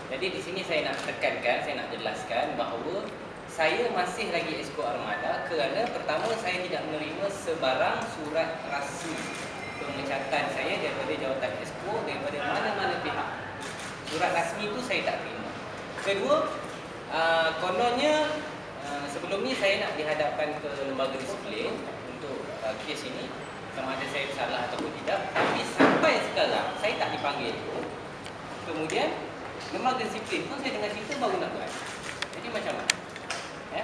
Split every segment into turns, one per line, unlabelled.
Jadi di sini saya nak tekankan, saya nak jelaskan bahawa saya masih lagi Exco Armada kerana pertama saya tidak menerima sebarang surat rasmi pemecatan saya daripada jawatan Exco daripada mana-mana pihak. Surat rasmi itu saya tak terima. Kedua, kononnya sebelum ni saya nak dihadapkan ke lembaga disiplin untuk kes ini, sama ada saya bersalah ataupun tidak. Tapi sampai sekarang saya tak dipanggil pun. Kemudian lembaga disiplin pun saya dengar cerita baru nak buat. Jadi macam mana? Ya?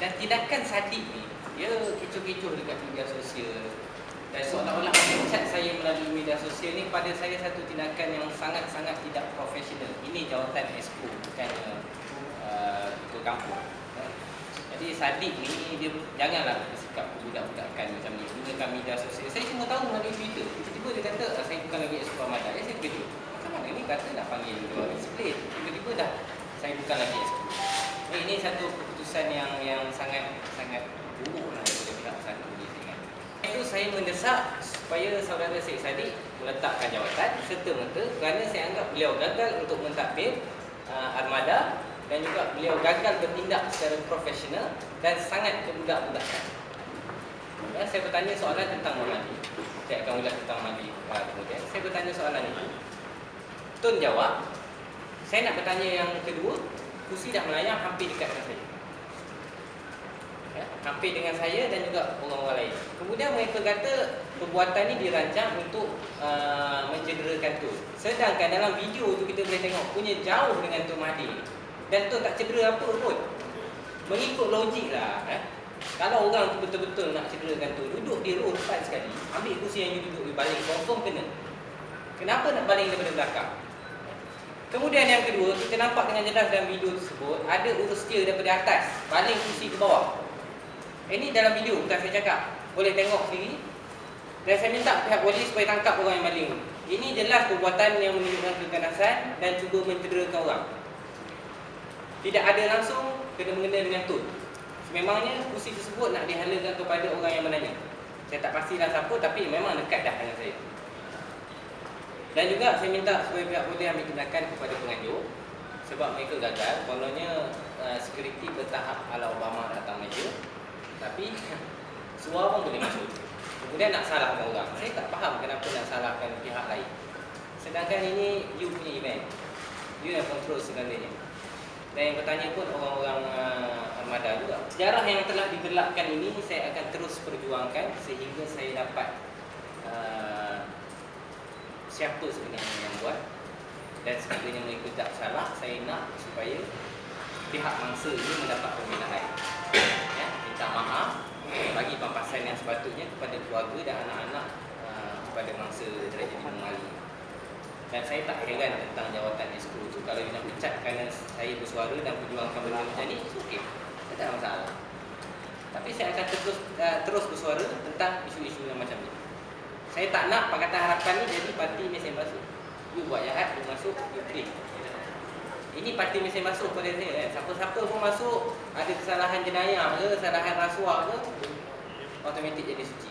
Dan tindakan Sadiq ni, dia kecoh-kecoh dekat media sosial dan seolah-olah mencat saya melalui media sosial ni, pada saya satu tindakan yang sangat-sangat tidak profesional. Ini jawatan Exco, bukan ketua kampung. Jadi Sadiq ni dia janganlah bersikap budak-budakan macam ni, gunakan media sosial. Saya cuma tahu melalui Twitter. Tiba-tiba dia kata saya bukan lagi Exco Armada. Saya terkejut. Macam mana ni kata nak panggil dewan disiplin? Tiba-tiba dah saya bukan lagi Exco. Ini satu keputusan yang sangat buruk lah daripada pihak satu ni. Itu saya mendesak supaya saudara Syed Sadiq meletakkan jawatan serta-merta kerana saya anggap beliau gagal untuk mentadbir armada dan juga beliau gagal bertindak secara profesional dan sangat kebudak-budakan. Saya bertanya soalan tentang Madi. Saya akan ulas tentang Madi kemudian. Saya bertanya soalan itu. Tun jawab. Saya nak bertanya yang kedua. Kursi dah melayang hampir dekat dengan saya. Ya, hampir dengan saya dan juga orang-orang lain. Kemudian mereka kata perbuatan ni dirancang untuk mencederakan Tun. Sedangkan dalam video tu kita boleh tengok punya jauh dengan Tun Mahdi. Dan Tun tak cedera apa pun. Mengikut logik lah. Kalau orang tu betul-betul nak cederakan Tun, duduk di row depan sekali, ambil kursi yang you duduk di baling, confirm kena. Kenapa nak baling daripada belakang? Kemudian yang kedua, kita nampak dengan jelas dalam video tersebut ada urus setir daripada atas, baling kursi ke bawah. Ini dalam video, bukan saya cakap. Boleh tengok sendiri. Dan saya minta pihak polis supaya tangkap orang yang baling. Ini jelas perbuatan yang menunjukkan keganasan dan cuba mencederakan orang. Tidak ada langsung kena-mengena dengan Tun. Memangnya kursi tersebut nak dihalakan kepada orang yang menanya. Saya tak pastilah siapa, tapi memang dekat dah dengan saya. Dan juga saya minta supaya pihak polis ambil tindakan kepada penganjur sebab mereka gagal. Kononnya security bertahap ala Obama datang meja, tapi suara pun boleh masuk. Kemudian nak salahkan orang. Saya tak faham kenapa nak salahkan pihak lain. Sedangkan ini you punya event, you yang control segalanya. Dan yang bertanya pun orang-orang armada juga. Sejarah yang telah digelakkan ini saya akan terus perjuangkan sehingga saya dapat siapa sebenarnya yang buat. Dan sekiranya mereka tak salah, saya nak supaya pihak mangsa ini mendapat pembelaan. Ya, minta maaf, bagi pampasan yang sepatutnya kepada keluarga dan anak-anak kepada mangsa tragedi Bung Ali. Dan saya tak heran tentang jawatan Exco tu. Kalau you nak pecat kerana saya bersuara dan perjuangkan benda macam ni, it's okay. Tak ada masalah. Tapi saya akan terus bersuara tentang isu-isu yang macam ni. Saya tak nak Pakatan Harapan ni jadi parti mesin basuh. You buat jahat, you masuk, you play. Ini parti mesin basuh pada saya. Siapa-siapa pun masuk, ada kesalahan jenayah ke, kesalahan rasuah ke, automatik jadi suci.